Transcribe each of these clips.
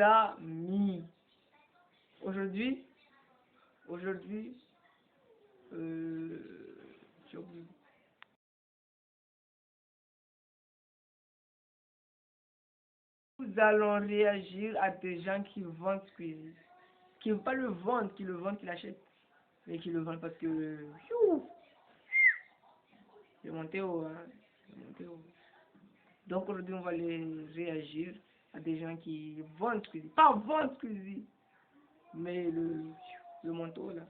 amis. Aujourd'hui, j'ai oublié. Nous allons réagir à des gens qui vendent Squeezie. Qui ne veulent pas le vendre, qui l'achètent. Mais qui le vendent parce que... C'est monté haut, hein. C'est monté haut. Donc aujourd'hui, on va les réagir à des gens qui vendent Squeezie. Pas vendent Squeezie, mais le manteau là.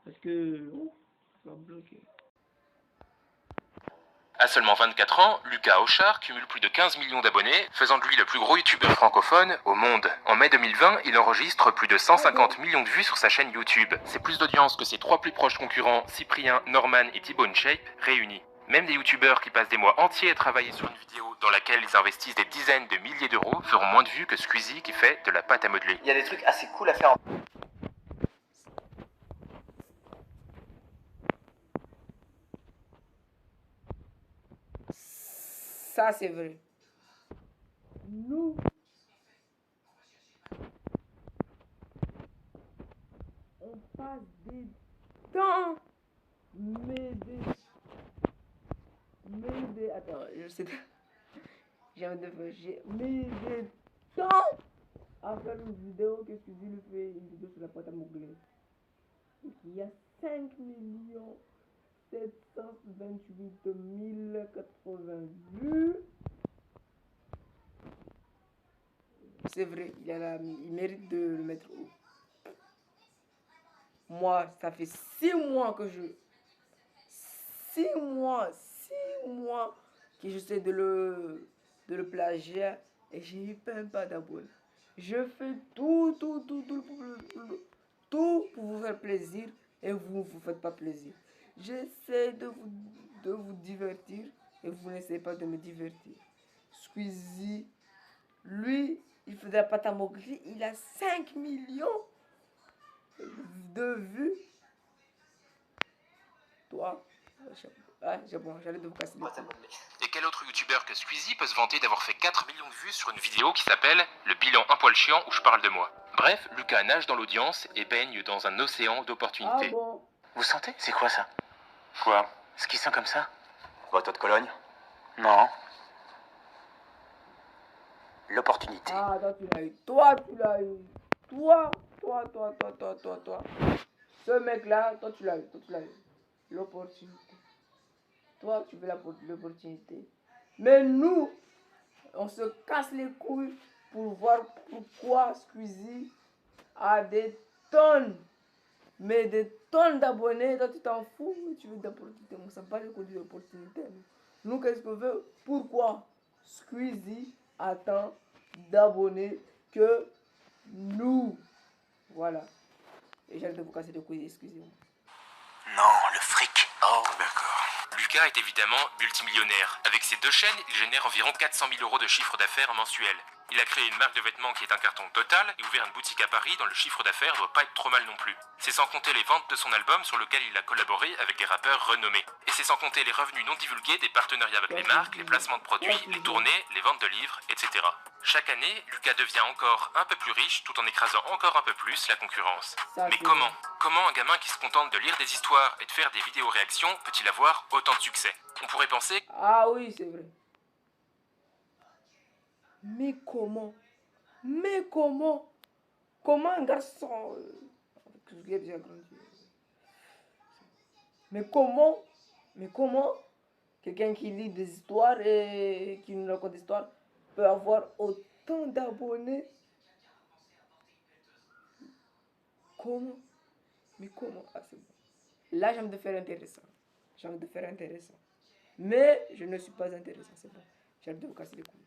Parce que... ça va bloquer. À seulement 24 ans, Lucas Auchard cumule plus de 15 millions d'abonnés, faisant de lui le plus gros youtubeur francophone au monde. En mai 2020, il enregistre plus de 150 millions de vues sur sa chaîne YouTube. C'est plus d'audience que ses 3 plus proches concurrents, Cyprien, Norman et Thibaut InShape, réunis. Même des youtubeurs qui passent des mois entiers à travailler sur une vidéo dans laquelle ils investissent des dizaines de milliers d'euros feront moins de vues que Squeezie qui fait de la pâte à modeler. Il y a des trucs assez cool à faire. Ça, c'est vrai. Nous, on passe des temps, attends, je sais pas. J'ai envie de faire, des temps à faire une vidéo que Squeezie lui fait une vidéo sur la pâte à modeler. Il y a 5 millions 728 080 vues. C'est vrai, il mérite de le mettre haut. Moi, ça fait 6 mois que 6 mois que j'essaie de le plagier et j'ai même pas d'abonnés. Je fais tout pour vous faire plaisir et vous ne vous faites pas plaisir. J'essaie de vous divertir et vous n'essayez pas de me divertir. Squeezie, lui, il fait de la pâte à modeler, il a 5 millions de vues. Toi, j'allais de vous casser les couilles. Et quel autre youtubeur que Squeezie peut se vanter d'avoir fait 4 millions de vues sur une vidéo qui s'appelle « Le bilan un poil chiant où je parle de moi ». Bref, Lucas nage dans l'audience et baigne dans un océan d'opportunités. Ah bon? Vous sentez? C'est quoi ça? Quoi? Ce qui sent comme ça? Votre de Cologne? Non. L'opportunité. Ah, toi, tu l'as eu. Toi, tu l'as eu. Toi. Ce mec-là, toi, tu l'as eu. L'opportunité. Toi, tu veux l'opportunité. Mais nous, on se casse les couilles pour voir pourquoi Squeezie a des tonnes, mais des tonnes d'abonnés. Toi, tu t'en fous, mais tu veux d'opportunité. On s'en bat les couilles d'opportunité. Nous, qu'est-ce qu'on veut? Pourquoi Squeezie a tant d'abonnés que nous? Voilà. Et j'arrête de vous casser les couilles, excusez-moi. Non, le fric. Oh, d'accord. Lucas est évidemment multimillionnaire. Avec ses 2 chaînes, il génère environ 400 000 euros de chiffre d'affaires mensuel. Il a créé une marque de vêtements qui est un carton total et ouvert une boutique à Paris dont le chiffre d'affaires doit pas être trop mal non plus. C'est sans compter les ventes de son album sur lequel il a collaboré avec des rappeurs renommés. Et c'est sans compter les revenus non divulgués des partenariats avec les marques, les placements de produits, les tournées, les ventes de livres, etc. Chaque année, Lucas devient encore un peu plus riche tout en écrasant encore un peu plus la concurrence. Mais comment un gamin qui se contente de lire des histoires et de faire des vidéos réactions peut-il avoir autant de succès? On pourrait penser... Ah oui, c'est vrai. Mais comment un garçon qui est bien grandi, mais comment quelqu'un qui lit des histoires et qui nous raconte des histoires peut avoir autant d'abonnés? Comment? Ah, c'est bon. Là, j'ai envie de faire intéressant. Mais je ne suis pas intéressant, c'est bon. J'ai envie de vous casser les couilles.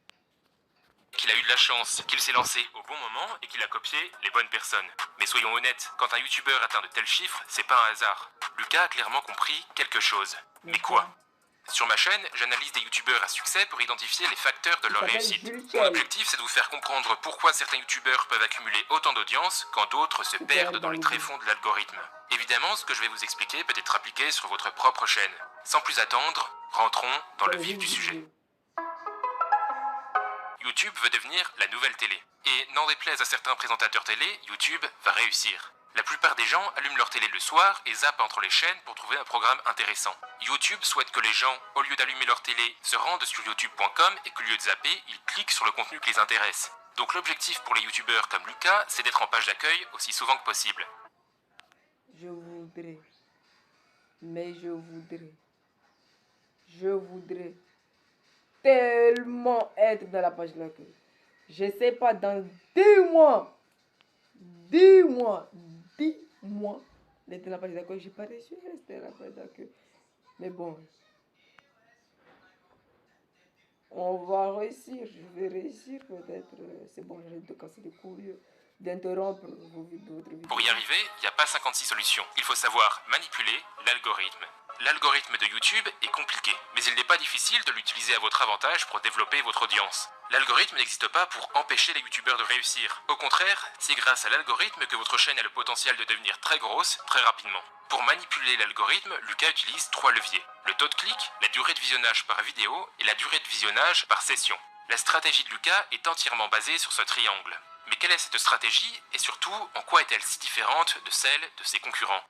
Qu'il a eu de la chance, qu'il s'est lancé au bon moment et qu'il a copié les bonnes personnes. Mais soyons honnêtes, quand un youtubeur atteint de tels chiffres, c'est pas un hasard. Lucas a clairement compris quelque chose. Mais quoi? Sur ma chaîne, j'analyse des youtubeurs à succès pour identifier les facteurs de leur réussite. Mon objectif, c'est de vous faire comprendre pourquoi certains youtubeurs peuvent accumuler autant d'audience quand d'autres se perdent dans les tréfonds de l'algorithme. Évidemment, ce que je vais vous expliquer peut être appliqué sur votre propre chaîne. Sans plus attendre, rentrons dans le vif du sujet. YouTube veut devenir la nouvelle télé. Et n'en déplaise à certains présentateurs télé, YouTube va réussir. La plupart des gens allument leur télé le soir et zappent entre les chaînes pour trouver un programme intéressant. YouTube souhaite que les gens, au lieu d'allumer leur télé, se rendent sur youtube.com et qu'au lieu de zapper, ils cliquent sur le contenu qui les intéresse. Donc l'objectif pour les youtubeurs comme Lucas, c'est d'être en page d'accueil aussi souvent que possible. Je voudrais tellement être dans la page d'accueil. Je sais pas, dans 10 mois, d'être dans la page d'accueil. J'ai pas réussi à rester dans la page d'accueil. Mais bon, on va réussir. Je vais réussir peut-être. C'est bon, j'arrête de casser les couilles, d'interrompre votre vidéo. Pour y arriver, il n'y a pas 56 solutions. Il faut savoir manipuler l'algorithme. L'algorithme de YouTube est compliqué, mais il n'est pas difficile de l'utiliser à votre avantage pour développer votre audience. L'algorithme n'existe pas pour empêcher les youtubeurs de réussir. Au contraire, c'est grâce à l'algorithme que votre chaîne a le potentiel de devenir très grosse, très rapidement. Pour manipuler l'algorithme, Lucas utilise 3 leviers. Le taux de clic, la durée de visionnage par vidéo et la durée de visionnage par session. La stratégie de Lucas est entièrement basée sur ce triangle. Mais quelle est cette stratégie et surtout, en quoi est-elle si différente de celle de ses concurrents ?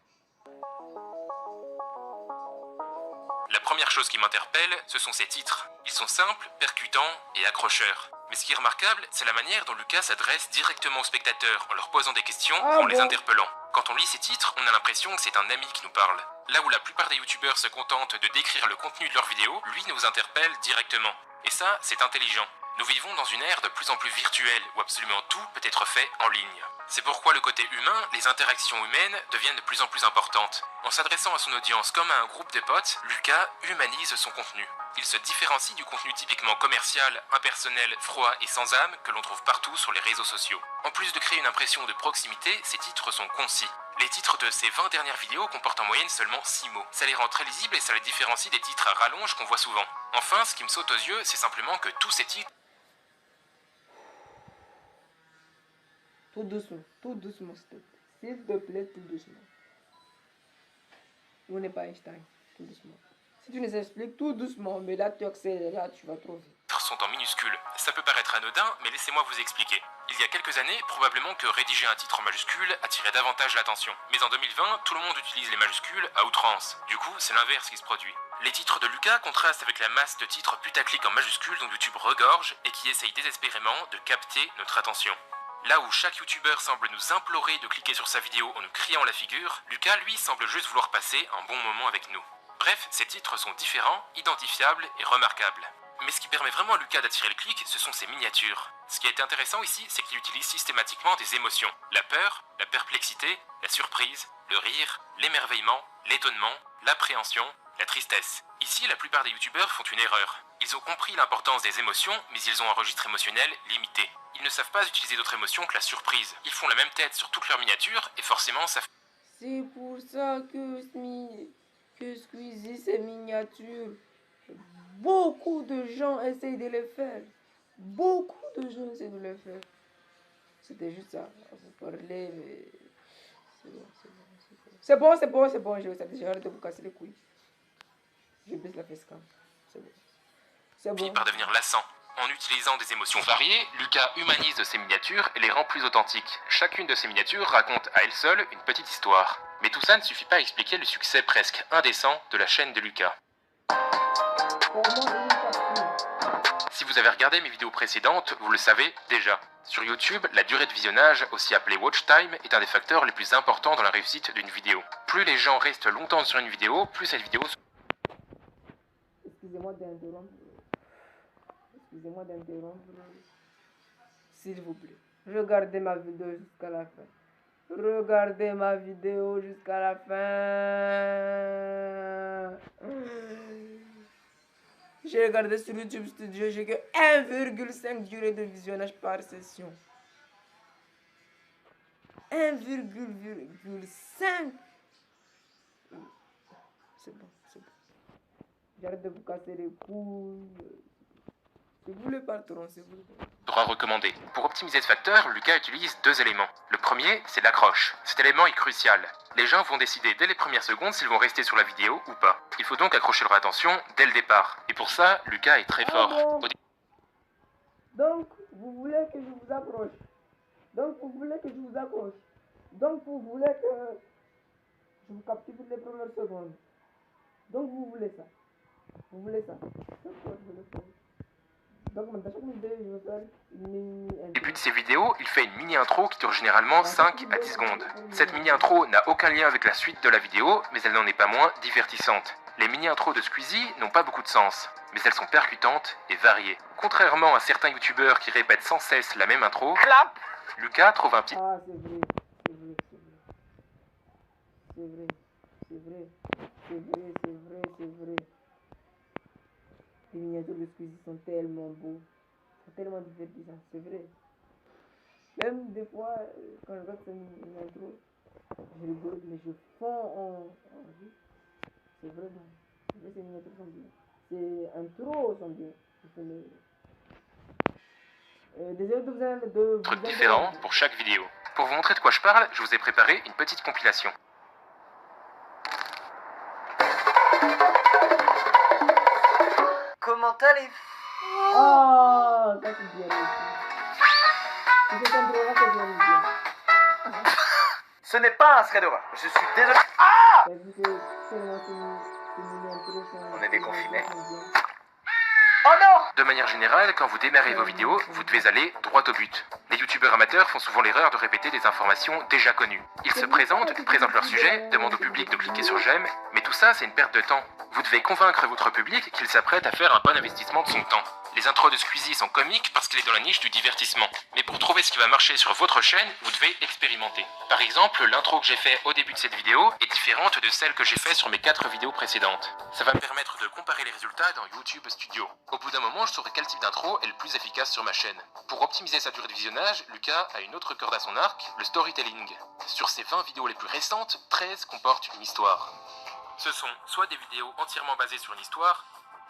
La première chose qui m'interpelle, ce sont ses titres. Ils sont simples, percutants et accrocheurs. Mais ce qui est remarquable, c'est la manière dont Lucas s'adresse directement aux spectateurs en leur posant des questions ou en les interpellant. Quand on lit ces titres, on a l'impression que c'est un ami qui nous parle. Là où la plupart des youtubeurs se contentent de décrire le contenu de leurs vidéos, lui nous interpelle directement. Et ça, c'est intelligent. Nous vivons dans une ère de plus en plus virtuelle où absolument tout peut être fait en ligne. C'est pourquoi le côté humain, les interactions humaines deviennent de plus en plus importantes. En s'adressant à son audience comme à un groupe de potes, Lucas humanise son contenu. Il se différencie du contenu typiquement commercial, impersonnel, froid et sans âme que l'on trouve partout sur les réseaux sociaux. En plus de créer une impression de proximité, ses titres sont concis. Les titres de ces 20 dernières vidéos comportent en moyenne seulement 6 mots. Ça les rend très lisibles et ça les différencie des titres à rallonge qu'on voit souvent. Enfin, ce qui me saute aux yeux, c'est simplement que tous ces titres... Tout doucement, s'il te plaît, tout doucement. On n'est pas Einstein, tout doucement. Si tu nous expliques tout doucement, mais là tu accélères, là tu vas trop vite. sont en minuscules. Ça peut paraître anodin, mais laissez-moi vous expliquer. Il y a quelques années, probablement que rédiger un titre en majuscule attirait davantage l'attention. Mais en 2020, tout le monde utilise les majuscules à outrance. Du coup, c'est l'inverse qui se produit. Les titres de Lucas contrastent avec la masse de titres putaclic en majuscules dont YouTube regorge et qui essayent désespérément de capter notre attention. Là où chaque youtubeur semble nous implorer de cliquer sur sa vidéo en nous criant la figure, Lucas, lui, semble juste vouloir passer un bon moment avec nous. Bref, ces titres sont différents, identifiables et remarquables. Mais ce qui permet vraiment à Lucas d'attirer le clic, ce sont ses miniatures. Ce qui est intéressant ici, c'est qu'il utilise systématiquement des émotions. La peur, la perplexité, la surprise, le rire, l'émerveillement, l'étonnement, l'appréhension, la tristesse. Ici, la plupart des youtubeurs font une erreur. Ils ont compris l'importance des émotions, mais ils ont un registre émotionnel limité. Ils ne savent pas utiliser d'autres émotions que la surprise. Ils font la même tête sur toutes leurs miniatures, et forcément ça... C'est pour ça que Squeezie, ces miniatures, beaucoup de gens essayent de les faire. Beaucoup de gens essayent de les faire. C'était juste ça. Vous parlez, mais... C'est bon. J'ai arrêté de vous casser les couilles. Je baisse la facecam. C'est bon. C'est bon. Finit par devenir lassant. En utilisant des émotions variées, Lucas humanise ses miniatures et les rend plus authentiques. Chacune de ces miniatures raconte à elle seule une petite histoire. Mais tout ça ne suffit pas à expliquer le succès presque indécent de la chaîne de Lucas. Si vous avez regardé mes vidéos précédentes, vous le savez déjà. Sur YouTube, la durée de visionnage, aussi appelée watch time, est un des facteurs les plus importants dans la réussite d'une vidéo. Plus les gens restent longtemps sur une vidéo, plus cette vidéo... Excusez-moi d'interrompre. S'il vous plaît. Regardez ma vidéo jusqu'à la fin. J'ai regardé sur YouTube Studio, j'ai que 1,5 durée de visionnage par session. 1,5. C'est bon. J'arrête de vous casser les couilles. C'est vous le patron, c'est vous le patron. Droit recommandé. Pour optimiser ce facteur, Lucas utilise deux éléments. Le premier, c'est l'accroche. Cet élément est crucial. Les gens vont décider dès les premières secondes s'ils vont rester sur la vidéo ou pas. Il faut donc accrocher leur attention dès le départ. Et pour ça, Lucas est très fort. Donc, vous voulez que je vous accroche. Donc, vous voulez que je vous accroche. Donc, vous voulez que je vous capture pour les premières secondes. Donc, vous voulez ça. Vous voulez ça. D'accord, je le fais. Donc, dans chaque vidéo, je vais faire une mini Au intro. début de ces vidéos, il fait une mini-intro qui dure généralement 5 à 10 secondes. Cette mini-intro n'a aucun lien avec la suite de la vidéo, mais elle n'en est pas moins divertissante. Les mini-intros de Squeezie n'ont pas beaucoup de sens, mais elles sont percutantes et variées. Contrairement à certains youtubeurs qui répètent sans cesse la même intro, Lucas trouve un petit... Ah, c'est vrai, c'est vrai, c'est vrai. C'est vrai, c'est vrai, c'est vrai, c'est vrai. Les miniatures de Squeezie sont tellement beaux, sont tellement divertissants, c'est vrai. Même des fois, quand je regarde une intro, je rigole, mais je fonds en vue. C'est vrai, bon. C'est vrai, ces miniatures sont bien. Ces intros sont bien. Désolé de vous truc différent pour chaque vidéo. Pour vous montrer de quoi je parle, je vous ai préparé une petite compilation. Comment allez-vous? Ah, ça c'est bien aussi. C'est cette intro-là que j'aime bien. Ce n'est pas un thread d'horreur. Je suis désolé. T'as vu que tellement ces mini-intros sont... On est déconfinés. sont bien. Oh non! De manière générale, quand vous démarrez vos vidéos, vous devez aller droit au but. Les youtubeurs amateurs font souvent l'erreur de répéter des informations déjà connues. Ils se présentent leur sujet, demandent au public de cliquer sur j'aime, mais tout ça c'est une perte de temps. Vous devez convaincre votre public qu'il s'apprête à faire un bon investissement de son temps. Les intros de Squeezie sont comiques parce qu'il est dans la niche du divertissement. Mais pour trouver ce qui va marcher sur votre chaîne, vous devez expérimenter. Par exemple, l'intro que j'ai fait au début de cette vidéo est différente de celle que j'ai fait sur mes 4 vidéos précédentes. Ça va me permettre de comparer les résultats dans YouTube Studio. Au bout d'un moment, je saurai quel type d'intro est le plus efficace sur ma chaîne. Pour optimiser sa durée de visionnage, Lucas a une autre corde à son arc, le storytelling. Sur ses 20 vidéos les plus récentes, 13 comportent une histoire. Ce sont soit des vidéos entièrement basées sur une histoire,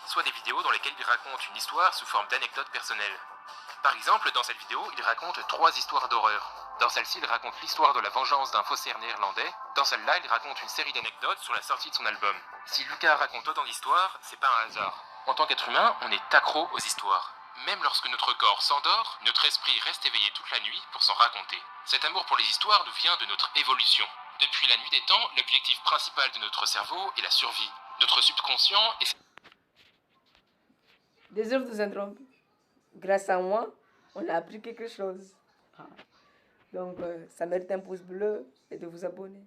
soit des vidéos dans lesquelles il raconte une histoire sous forme d'anecdotes personnelles. Par exemple, dans cette vidéo, il raconte 3 histoires d'horreur. Dans celle-ci, il raconte l'histoire de la vengeance d'un faussaire néerlandais. Dans celle-là, il raconte une série d'anecdotes sur la sortie de son album. Si Lucas raconte autant d'histoires, c'est pas un hasard. En tant qu'être humain, on est accro aux histoires. Même lorsque notre corps s'endort, notre esprit reste éveillé toute la nuit pour s'en raconter. Cet amour pour les histoires nous vient de notre évolution. Depuis la nuit des temps, l'objectif principal de notre cerveau est la survie. Notre subconscient est... Désolé de vous interrompre. Grâce à moi, on a appris quelque chose. Donc, ça mérite un pouce bleu et de vous abonner.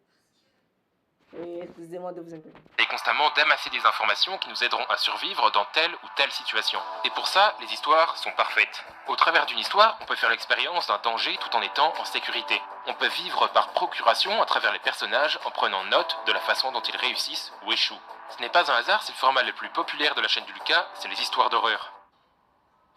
Et excusez-moi de vous interrompre. et constamment d'amasser des informations qui nous aideront à survivre dans telle ou telle situation. Et pour ça, les histoires sont parfaites. Au travers d'une histoire, on peut faire l'expérience d'un danger tout en étant en sécurité. On peut vivre par procuration à travers les personnages en prenant note de la façon dont ils réussissent ou échouent. Ce n'est pas un hasard si le format le plus populaire de la chaîne de Lucas, c'est les histoires d'horreur.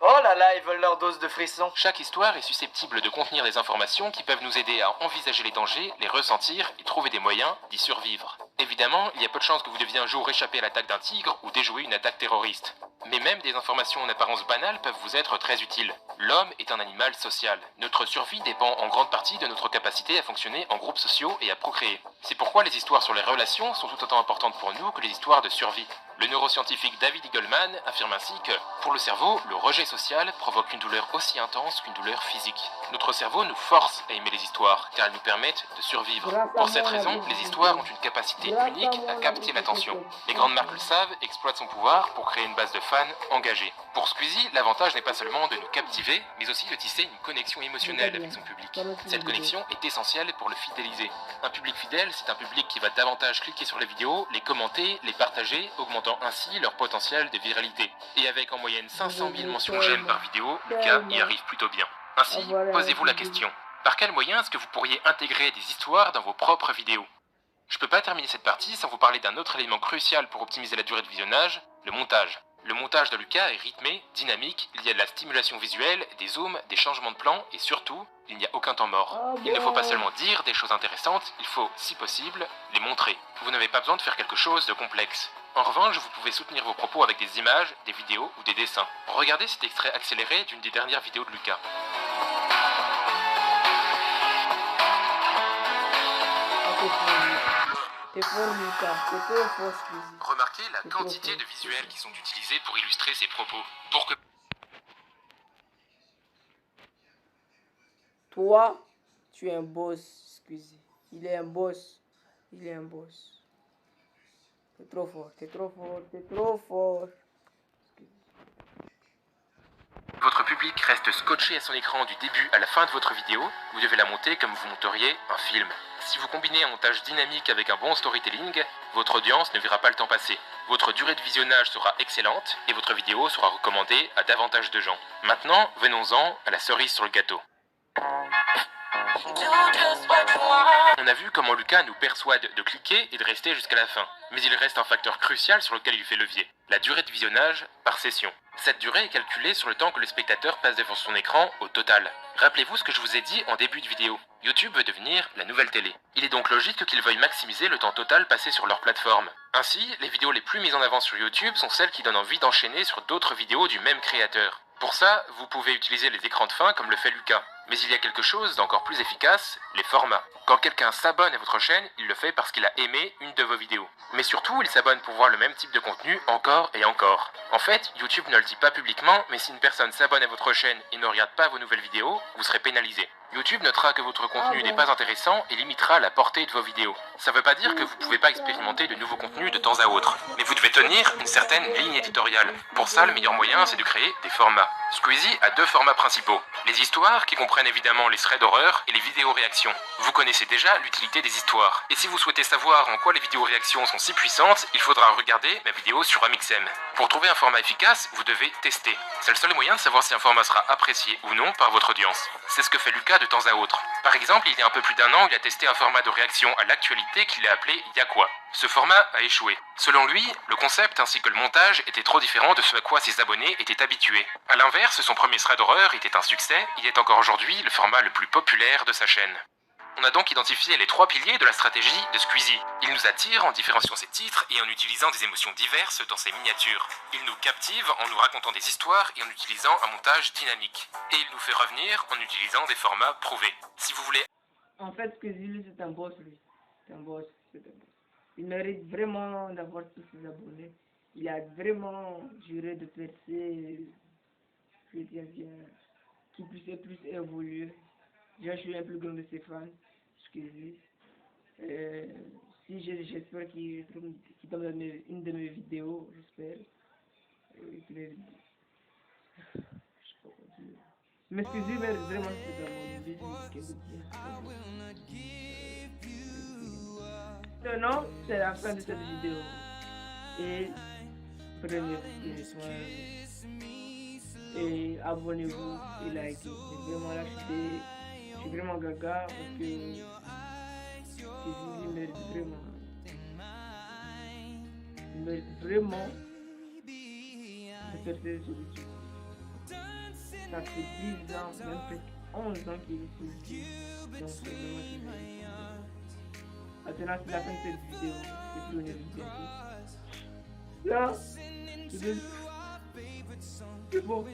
Oh là là, ils veulent leur dose de frissons. Chaque histoire est susceptible de contenir des informations qui peuvent nous aider à envisager les dangers, les ressentir et trouver des moyens d'y survivre. Évidemment, il y a peu de chances que vous deviez un jour échapper à l'attaque d'un tigre ou déjouer une attaque terroriste. Mais même des informations en apparence banales peuvent vous être très utiles. L'homme est un animal social. Notre survie dépend en grande partie de notre capacité à fonctionner en groupes sociaux et à procréer. C'est pourquoi les histoires sur les relations sont tout autant importantes pour nous que les histoires de survie. Le neuroscientifique David Eagleman affirme ainsi que, pour le cerveau, le rejet social provoque une douleur aussi intense qu'une douleur physique. Notre cerveau nous force à aimer les histoires, car elles nous permettent de survivre. Pour cette raison, les histoires ont une capacité unique à capter l'attention. Les grandes marques le savent, exploitent son pouvoir pour créer une base de fans engagés. Pour Squeezie, l'avantage n'est pas seulement de nous captiver, mais aussi de tisser une connexion émotionnelle avec son public. Cette connexion est essentielle pour le fidéliser. Un public fidèle, c'est un public qui va davantage cliquer sur les vidéos, les commenter, les partager, augmentant ainsi leur potentiel de viralité. Et avec en moyenne 500 000 mentions j'aime par vidéo, Lucas y arrive plutôt bien. Ainsi, posez-vous la question. Par quel moyen est-ce que vous pourriez intégrer des histoires dans vos propres vidéos ? Je peux pas terminer cette partie sans vous parler d'un autre élément crucial pour optimiser la durée de visionnage, le montage. Le montage de Lucas est rythmé, dynamique, il y a de la stimulation visuelle, des zooms, des changements de plan et surtout, il n'y a aucun temps mort. Il ne faut pas seulement dire des choses intéressantes, il faut, si possible, les montrer. Vous n'avez pas besoin de faire quelque chose de complexe. En revanche, vous pouvez soutenir vos propos avec des images, des vidéos ou des dessins. Regardez cet extrait accéléré d'une des dernières vidéos de Lucas. Remarquez la quantité de visuels qui sont utilisés pour illustrer ses propos. Pour que Toi, tu es un boss, Squeezie. Il est un boss. Il est un boss. T'es trop fort, t'es trop fort, t'es trop fort. Votre public reste scotché à son écran du début à la fin de votre vidéo, vous devez la monter comme vous monteriez un film. Si vous combinez un montage dynamique avec un bon storytelling, votre audience ne verra pas le temps passer. Votre durée de visionnage sera excellente et votre vidéo sera recommandée à davantage de gens. Maintenant, venons-en à la cerise sur le gâteau. On a vu comment Lucas nous persuade de cliquer et de rester jusqu'à la fin. Mais il reste un facteur crucial sur lequel il fait levier, la durée de visionnage par session. Cette durée est calculée sur le temps que le spectateur passe devant son écran au total. Rappelez-vous ce que je vous ai dit en début de vidéo. YouTube veut devenir la nouvelle télé. Il est donc logique qu'ils veuillent maximiser le temps total passé sur leur plateforme. Ainsi, les vidéos les plus mises en avant sur YouTube sont celles qui donnent envie d'enchaîner sur d'autres vidéos du même créateur. Pour ça, vous pouvez utiliser les écrans de fin comme le fait Lucas. Mais il y a quelque chose d'encore plus efficace, les formats. Quand quelqu'un s'abonne à votre chaîne, il le fait parce qu'il a aimé une de vos vidéos. Mais surtout, il s'abonne pour voir le même type de contenu encore et encore. En fait, YouTube ne le dit pas publiquement, mais si une personne s'abonne à votre chaîne et ne regarde pas vos nouvelles vidéos, vous serez pénalisé. YouTube notera que votre contenu n'est pas intéressant et limitera la portée de vos vidéos. Ça veut pas dire que vous pouvez pas expérimenter de nouveaux contenus de temps à autre, mais vous devez tenir une certaine ligne éditoriale. Pour ça, le meilleur moyen, c'est de créer des formats. Squeezie a deux formats principaux. Les histoires, qui comprennent évidemment les threads d'horreur, et les vidéos réactions. Vous connaissez déjà l'utilité des histoires. Et si vous souhaitez savoir en quoi les vidéos réactions sont si puissantes, il faudra regarder ma vidéo sur Amixem. Pour trouver un format efficace, vous devez tester. C'est le seul moyen de savoir si un format sera apprécié ou non par votre audience. C'est ce que fait Lucas de temps à autre. Par exemple, il y a un peu plus d'un an, il a testé un format de réaction à l'actualité qu'il a appelé Y'a quoi. Ce format a échoué. Selon lui, le concept ainsi que le montage étaient trop différents de ce à quoi ses abonnés étaient habitués. A l'inverse, son premier thread d'horreur était un succès, il est encore aujourd'hui le format le plus populaire de sa chaîne. On a donc identifié les trois piliers de la stratégie de Squeezie. Il nous attire en différenciant ses titres et en utilisant des émotions diverses dans ses miniatures. Il nous captive en nous racontant des histoires et en utilisant un montage dynamique. Et il nous fait revenir en utilisant des formats prouvés. Si vous voulez... En fait, Squeezie, c'est un boss, lui. C'est un boss, c'est un boss. Il mérite vraiment d'avoir tous ses abonnés. Il a vraiment juré de percer, qui puisse plus évoluer. Je suis un plus grand de ses fans, Squeezie. Si j'espère qu'il tombe dans une de mes vidéos, j'espère. Mais Squeezie mérite vraiment ses abonnés. Maintenant, c'est la fin de cette vidéo. Et prenez soin. Et abonnez-vous et likez. C'est vraiment l'acheter. Je suis vraiment gaga parce que il mérite vraiment. Il mérite vraiment de faire ces solutions. Ça fait 10 ans, même peut-être 11 ans qu'il est sur YouTube. Donc c'est vraiment qu'il mérite. Maintenant, c'est la fin de cette vidéo. C'est plus une vidéo. Là, c'est bon.